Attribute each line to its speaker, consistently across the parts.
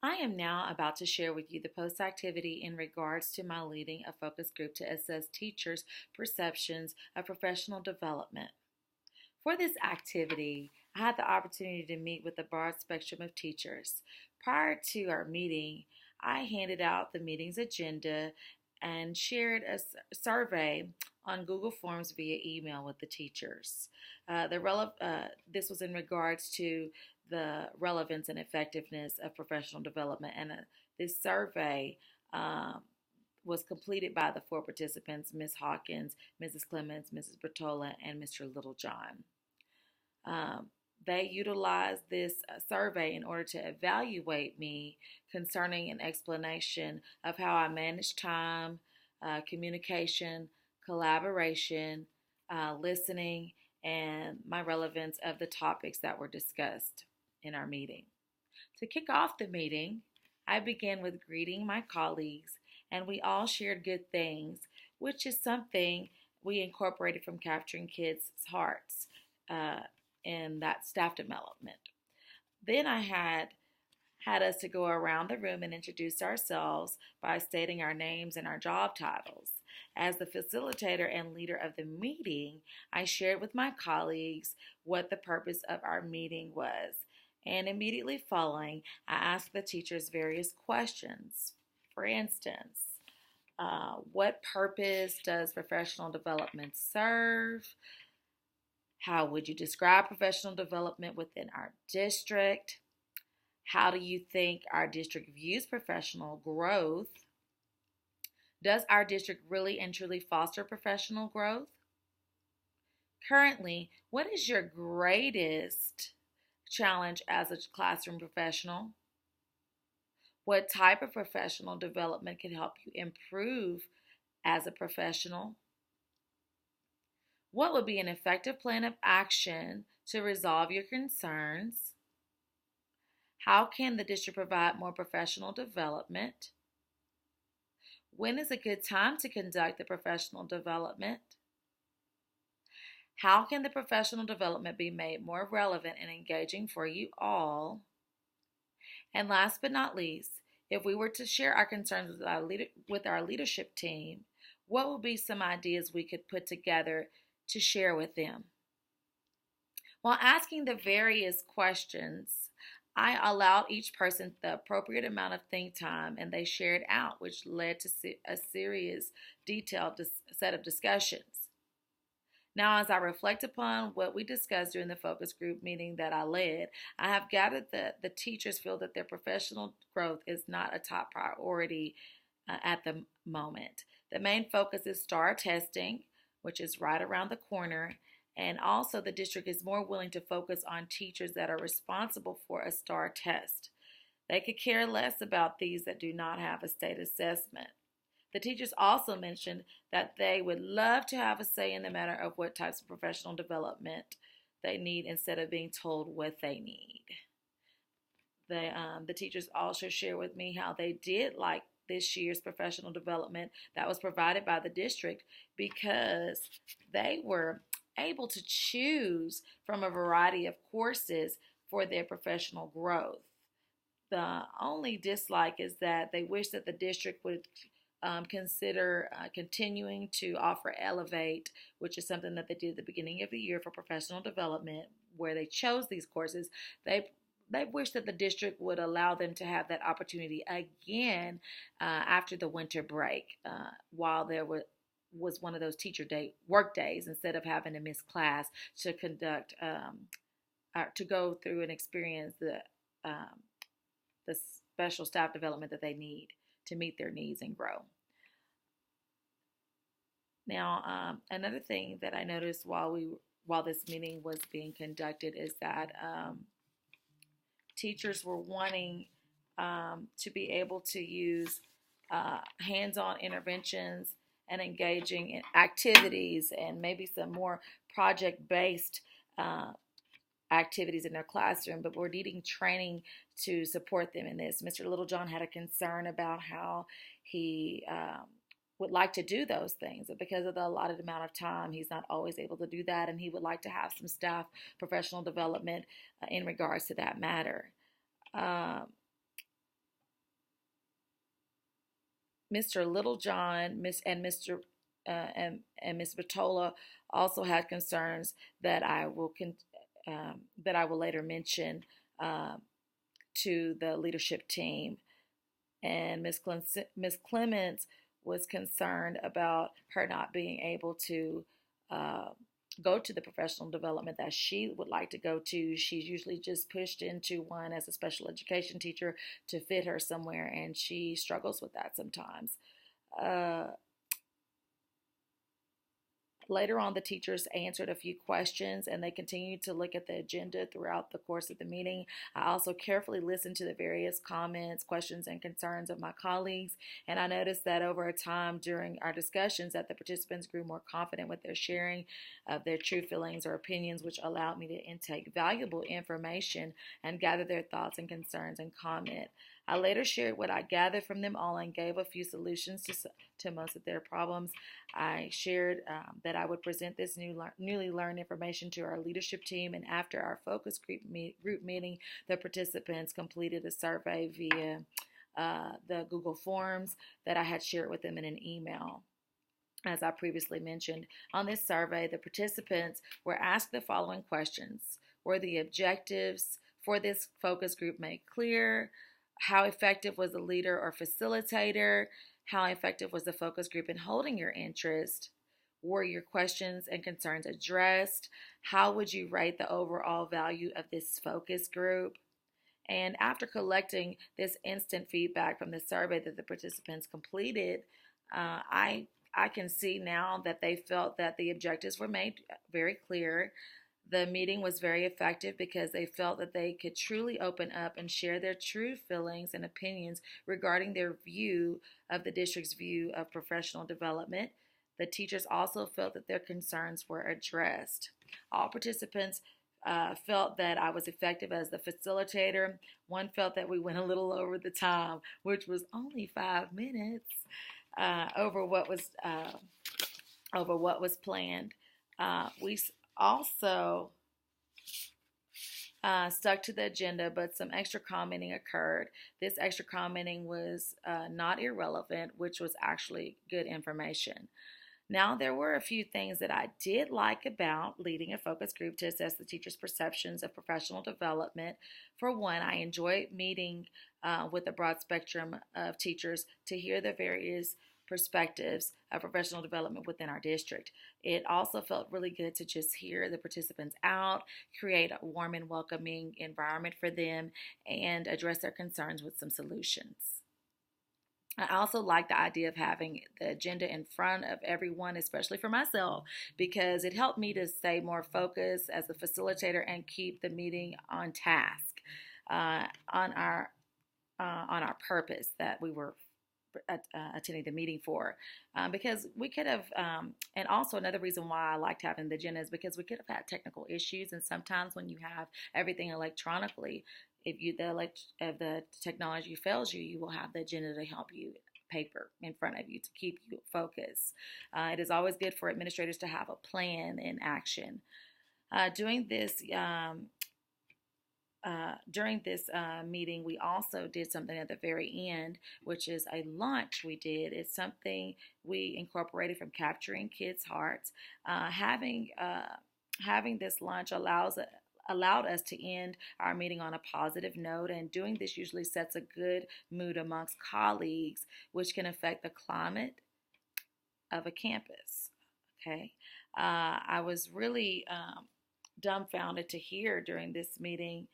Speaker 1: I am now about to share with you the post activity in regards to my leading a focus group to assess teachers' perceptions of professional development. For this activity, I had the opportunity to meet with a broad spectrum of teachers. Prior to our meeting, I handed out the meeting's agenda and shared a survey on Google Forms via email with the teachers. This was in regards to the relevance and effectiveness of professional development, and this survey was completed by the four participants: Ms. Hawkins, Mrs. Clemens, Mrs. Bertola, and Mr. Littlejohn. Um, they utilized this survey in order to evaluate me concerning an explanation of how I manage time, communication, collaboration, listening, and my relevance of the topics that were discussed in our meeting. To kick off the meeting, I began with greeting my colleagues, and we all shared good things, which is something we incorporated from capturing kids' hearts. In that staff development. Then I had us to go around the room and introduce ourselves by stating our names and our job titles. As the facilitator and leader of the meeting, I shared with my colleagues what the purpose of our meeting was. And immediately following, I asked the teachers various questions. For instance, what purpose does professional development serve? How would you describe professional development within our district? How do you think our district views professional growth? Does our district really and truly foster professional growth? Currently, what is your greatest challenge as a classroom professional? What type of professional development can help you improve as a professional? What would be an effective plan of action to resolve your concerns? How can the district provide more professional development? When is a good time to conduct the professional development? How can the professional development be made more relevant and engaging for you all? And last but not least, if we were to share our concerns with our leadership team, what would be some ideas we could put together to share with them? While asking the various questions, I allowed each person the appropriate amount of think time, and they shared out, which led to a serious, detailed set of discussions. Now, as I reflect upon what we discussed during the focus group meeting that I led, I have gathered that the teachers feel that their professional growth is not a top priority at the moment. The main focus is STAR testing, which is right around the corner. And also, the district is more willing to focus on teachers that are responsible for a STAR test. They could care less about these that do not have a state assessment. The teachers also mentioned that they would love to have a say in the matter of what types of professional development they need instead of being told what they need. The teachers also shared with me how they did like this year's professional development that was provided by the district because they were able to choose from a variety of courses for their professional growth. The only dislike is that they wish that the district would consider continuing to offer Elevate, which is something that they did at the beginning of the year for professional development, where they chose these courses. They wish that the district would allow them to have that opportunity again after the winter break, while there was one of those teacher day work days, instead of having to miss class to conduct to go through and experience the special staff development that they need to meet their needs and grow. Now, another thing that I noticed while this meeting was being conducted is that teachers were wanting to be able to use hands-on interventions and engaging in activities and maybe some more project-based activities in their classroom, but we're needing training to support them in this. Mr. Littlejohn had a concern about how he would like to do those things, but because of the allotted amount of time, he's not always able to do that, and he would like to have some staff professional development in regards to that matter. Mr. Littlejohn, Miss and Mr. And Miss Batola also had concerns that that I will later mention uh, to the leadership team. And Miss Clements was concerned about her not being able to uh, go to the professional development that she would like to go to. She's usually just pushed into one as a special education teacher to fit her somewhere, and she struggles with that sometimes. Uh, Later on, the teachers answered a few questions and they continued to look at the agenda throughout the course of the meeting. I also carefully listened to the various comments, questions, and concerns of my colleagues, and I noticed that over time during our discussions that the participants grew more confident with their sharing of their true feelings or opinions, which allowed me to intake valuable information and gather their thoughts and concerns and comment. I later shared what I gathered from them all and gave a few solutions to most of their problems. I shared that I would present this newly learned information to our leadership team, and after our focus group meeting, the participants completed a survey via the Google Forms that I had shared with them in an email. As I previously mentioned, on this survey, the participants were asked the following questions. Were the objectives for this focus group made clear? How effective was the leader or facilitator? How effective was the focus group in holding your interest? Were your questions and concerns addressed? How would you rate the overall value of this focus group? And after collecting this instant feedback from the survey that the participants completed, I can see now that they felt that the objectives were made very clear. The meeting was very effective because they felt that they could truly open up and share their true feelings and opinions regarding their view of the district's view of professional development. The teachers also felt that their concerns were addressed. All participants felt that I was effective as the facilitator. One felt that we went a little over the time, which was only 5 minutes over what was planned. We also stuck to the agenda, but some extra commenting occurred. This extra commenting was not irrelevant, which was actually good information. Now, there were a few things that I did like about leading a focus group to assess the teacher's perceptions of professional development. For one, I enjoyed meeting with a broad spectrum of teachers to hear the various perspectives of professional development within our district. It also felt really good to just hear the participants out, create a warm and welcoming environment for them, and address their concerns with some solutions. I also like the idea of having the agenda in front of everyone, especially for myself, because it helped me to stay more focused as a facilitator and keep the meeting on task, on our purpose that we were attending the meeting for, because we could have, and also another reason why I liked having the agenda is because we could have had technical issues, and sometimes when you have everything electronically, if the technology fails you, you will have the agenda to help you paper in front of you to keep you focused. It is always good for administrators to have a plan in action. Doing this during this meeting, we also did something at the very end, which is a lunch we did. It's something we incorporated from Capturing Kids' Hearts. Having this lunch allowed us to end our meeting on a positive note, and doing this usually sets a good mood amongst colleagues, which can affect the climate of a campus. Okay, I was really dumbfounded to hear during this meeting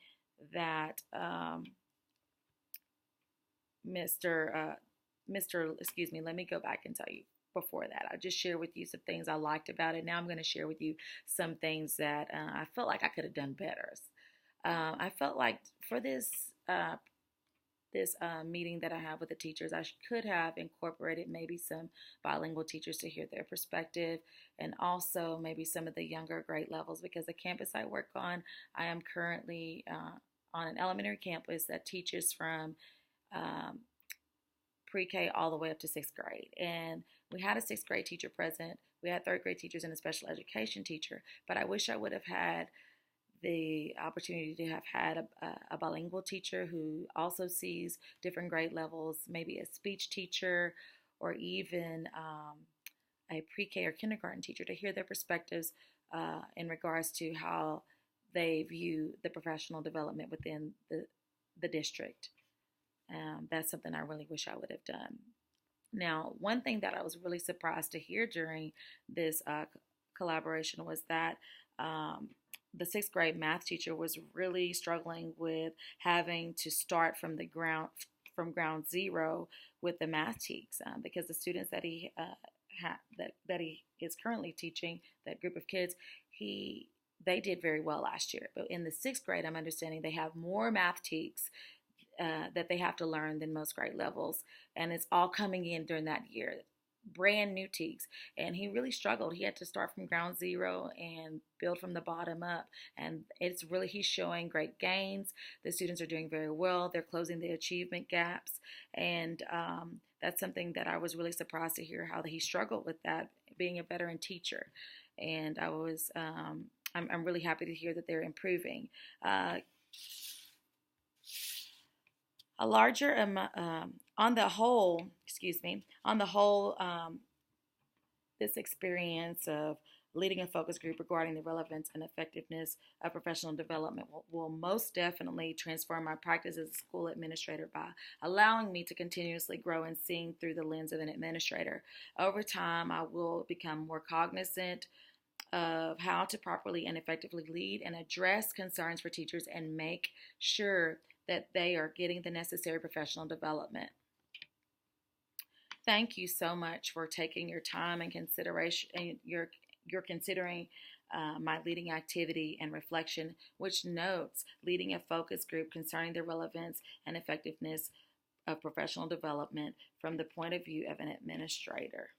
Speaker 1: that excuse me, let me go back and tell you before that. I just shared with you some things I liked about it. Now I'm going to share with you some things that I felt like I could have done better. I felt like for this meeting that I have with the teachers, I could have incorporated maybe some bilingual teachers to hear their perspective, and also maybe some of the younger grade levels, because the campus I work on, I am currently on an elementary campus that teaches from pre-K all the way up to 6th grade. And we had a 6th grade teacher present. We had 3rd grade teachers and a special education teacher, but I wish I would have had the opportunity to have had a bilingual teacher who also sees different grade levels, maybe a speech teacher or even a pre-K or kindergarten teacher to hear their perspectives in regards to how they view the professional development within the district. That's something I really wish I would have done. Now, one thing that I was really surprised to hear during this collaboration was that the sixth grade math teacher was really struggling with having to start from ground zero with the math teaks because the students that that he is currently teaching, that group of kids, they did very well last year. But in the sixth grade, I'm understanding they have more math teaks that they have to learn than most grade levels, and it's all coming in during that year, brand new teaks. And he really struggled. He had to start from ground zero and build from the bottom up, and he's showing great gains. The students are doing very well. They're closing the achievement gaps, and that's something that I was really surprised to hear, how he struggled with that, being a veteran teacher. And I'm really happy to hear that they're improving. A larger on the whole, this experience of leading a focus group regarding the relevance and effectiveness of professional development will most definitely transform my practice as a school administrator by allowing me to continuously grow and seeing through the lens of an administrator. Over time, I will become more cognizant of how to properly and effectively lead and address concerns for teachers and make sure that they are getting the necessary professional development. Thank you so much for taking your time and consideration, and you're considering my leading activity and reflection, which notes leading a focus group concerning the relevance and effectiveness of professional development from the point of view of an administrator.